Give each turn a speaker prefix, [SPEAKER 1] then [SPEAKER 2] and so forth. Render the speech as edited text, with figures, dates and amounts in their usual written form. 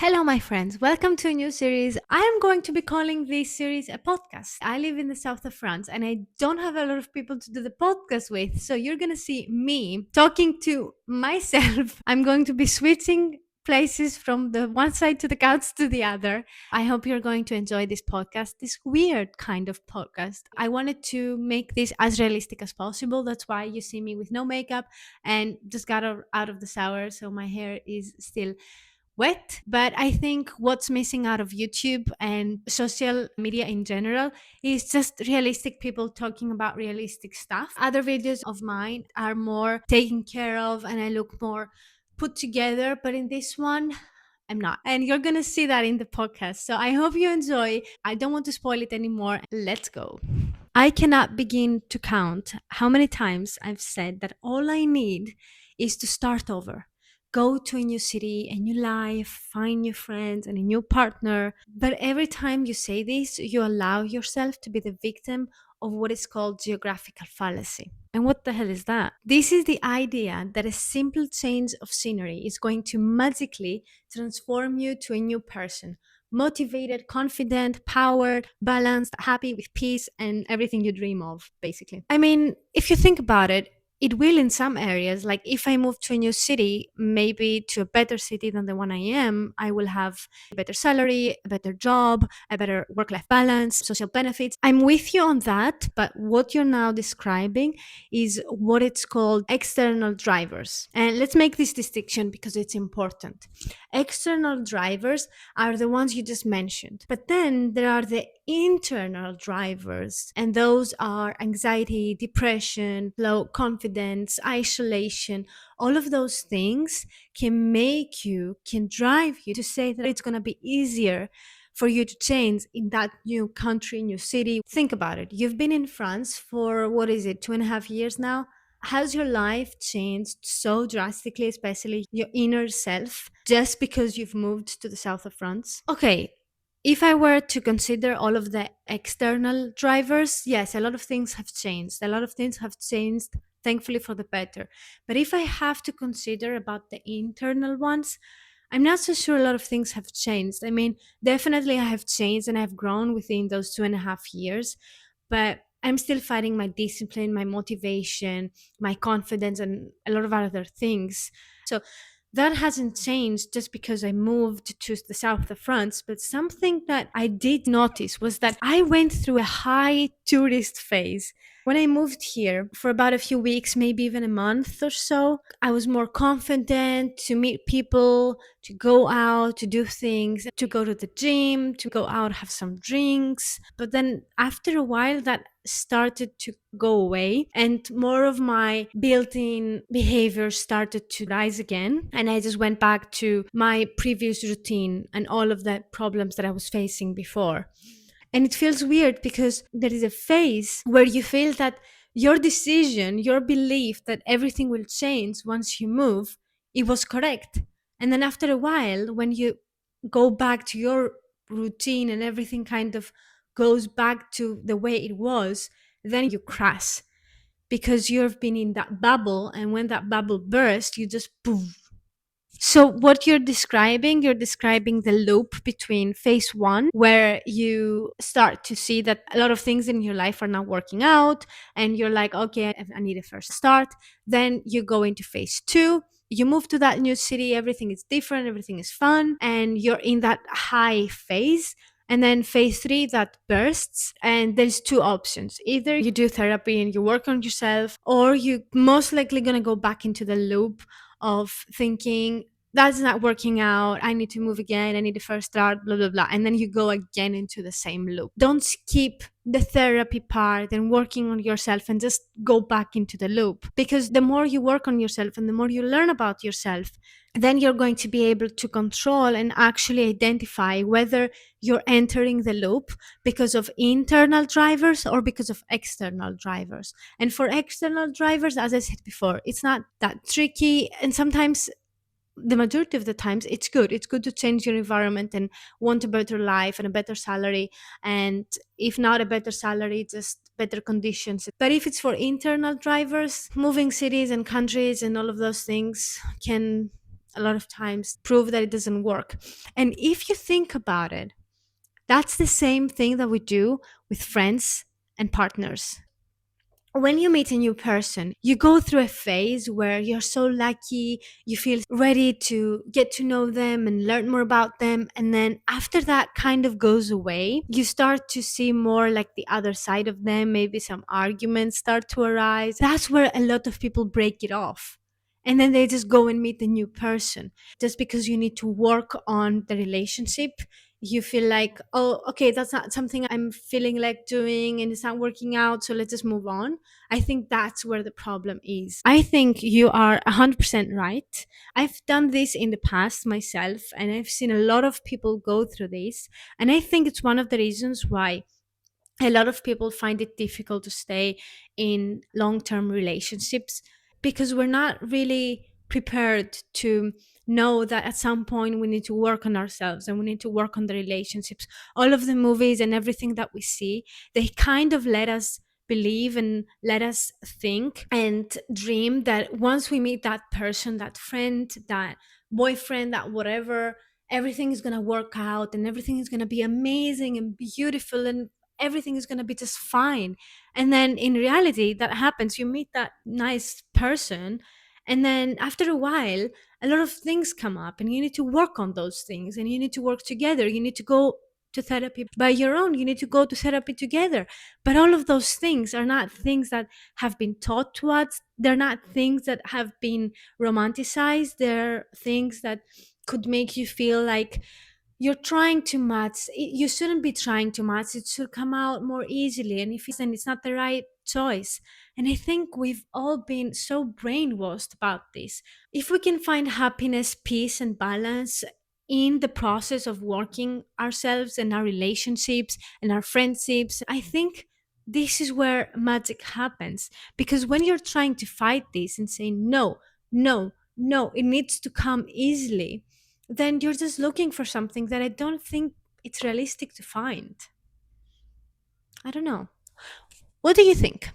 [SPEAKER 1] Hello, my friends. Welcome to a new series. I am going to be calling this series a podcast. I live in the south of France and I don't have a lot of people to do the podcast with. So you're going to see me talking to myself. I'm going to be switching places from the one side to the couch to the other. I hope you're going to enjoy this podcast, this weird kind of podcast. I wanted to make this as realistic as possible. That's why you see me with no makeup and just got out of the shower. So my hair is still wet. But I think what's missing out of YouTube and social media in general is just realistic people talking about realistic stuff. Other videos of mine are more taken care of and I look more put together. But in this one, I'm not. And you're going to see that in the podcast. So I hope you enjoy. I don't want to spoil it anymore. Let's go. I cannot begin to count how many times I've said that all I need is to start over. Go to a new city, a new life, find new friends and a new partner. But every time you say this, you allow yourself to be the victim of what is called geographical fallacy. And what the hell is that? This is the idea that a simple change of scenery is going to magically transform you to a new person, motivated, confident, powered, balanced, happy with peace and everything you dream of, basically. I mean, if you think about it, it will in some areas. Like if I move to a new city, maybe to a better city than the one I am, I will have a better salary, a better job, a better work life balance, social benefits. I'm with you on that. But what you're now describing is what it's called external drivers. And let's make this distinction because it's important. External drivers are the ones you just mentioned. But then there are the internal drivers, and those are anxiety, depression, low confidence, isolation. All of those things can drive you to say that it's going to be easier for you to change in that new country, new city. Think about it. You've been in France for what is it, 2.5 years now? Has your life changed so drastically, especially your inner self, just because you've moved to the south of France? Okay, if I were to consider all of the external drivers, yes, a lot of things have changed. A lot of things have changed, thankfully, for the better. But if I have to consider about the internal ones, I'm not so sure a lot of things have changed. I mean, definitely I have changed and I've grown within those 2.5 years, but I'm still fighting my discipline, my motivation, my confidence, and a lot of other things. So that hasn't changed just because I moved to the south of France. But something that I did notice was that I went through a high tourist phase. When I moved here for about a few weeks, maybe even a month or so, I was more confident to meet people, to go out, to do things, to go to the gym, to go out, have some drinks. But then after a while, that started to go away and more of my built-in behavior started to rise again, and I just went back to my previous routine and all of the problems that I was facing before. And it feels weird because there is a phase where you feel that your decision, your belief that everything will change once you move, it was correct. And then after a while, when you go back to your routine and everything kind of goes back to the way it was, then you crash because you've been in that bubble. And when that bubble bursts, you just poof. So what you're describing the loop between phase one, where you start to see that a lot of things in your life are not working out, and you're like, okay, I need a first start. Then you go into phase two. You move to that new city, everything is different, everything is fun, and you're in that high phase. And then phase three, that bursts, and there's two options. Either you do therapy and you work on yourself, or you most likely gonna go back into the loop of thinking that's not working out, I need to move again, I need to first start, blah blah blah, and then you go again into the same loop. Don't skip the therapy part and working on yourself and just go back into the loop, because the more you work on yourself and the more you learn about yourself, then you're going to be able to control and actually identify whether you're entering the loop because of internal drivers or because of external drivers. And for external drivers, as I said before, it's not that tricky, and sometimes, the majority of the times, it's good to change your environment and want a better life and a better salary, and if not a better salary, just better conditions. But if it's for internal drivers, moving cities and countries and all of those things can a lot of times prove that it doesn't work. And if you think about it, that's the same thing that we do with friends and partners. When you meet a new person, you go through a phase where you're so lucky, you feel ready to get to know them and learn more about them. And then after that kind of goes away, you start to see more like the other side of them. Maybe some arguments start to arise. That's where a lot of people break it off. And then they just go and meet the new person. Just because you need to work on the relationship, you feel like, oh, okay, that's not something I'm feeling like doing and it's not working out. So let's just move on. I think that's where the problem is. I think you are 100% right. I've done this in the past myself, and I've seen a lot of people go through this. And I think it's one of the reasons why a lot of people find it difficult to stay in long term relationships, because we're not really prepared to know that at some point we need to work on ourselves and we need to work on the relationships. All of the movies and everything that we see, they kind of let us believe and let us think and dream that once we meet that person, that friend, that boyfriend, that whatever, everything is going to work out and everything is going to be amazing and beautiful and everything is going to be just fine. And then in reality, that happens. You meet that nice person, and then after a while, a lot of things come up, and you need to work on those things, and you need to work together. You need to go to therapy by your own. You need to go to therapy together. But all of those things are not things that have been taught to us. They're not things that have been romanticized. They're things that could make you feel like you're trying too much. You shouldn't be trying too much. It should come out more easily. And if it's not the right choice. And I think we've all been so brainwashed about this. If we can find happiness, peace, and balance in the process of working ourselves and our relationships and our friendships, I think this is where magic happens. Because when you're trying to fight this and say, no, no, no, it needs to come easily, then you're just looking for something that I don't think it's realistic to find. I don't know. What do you think?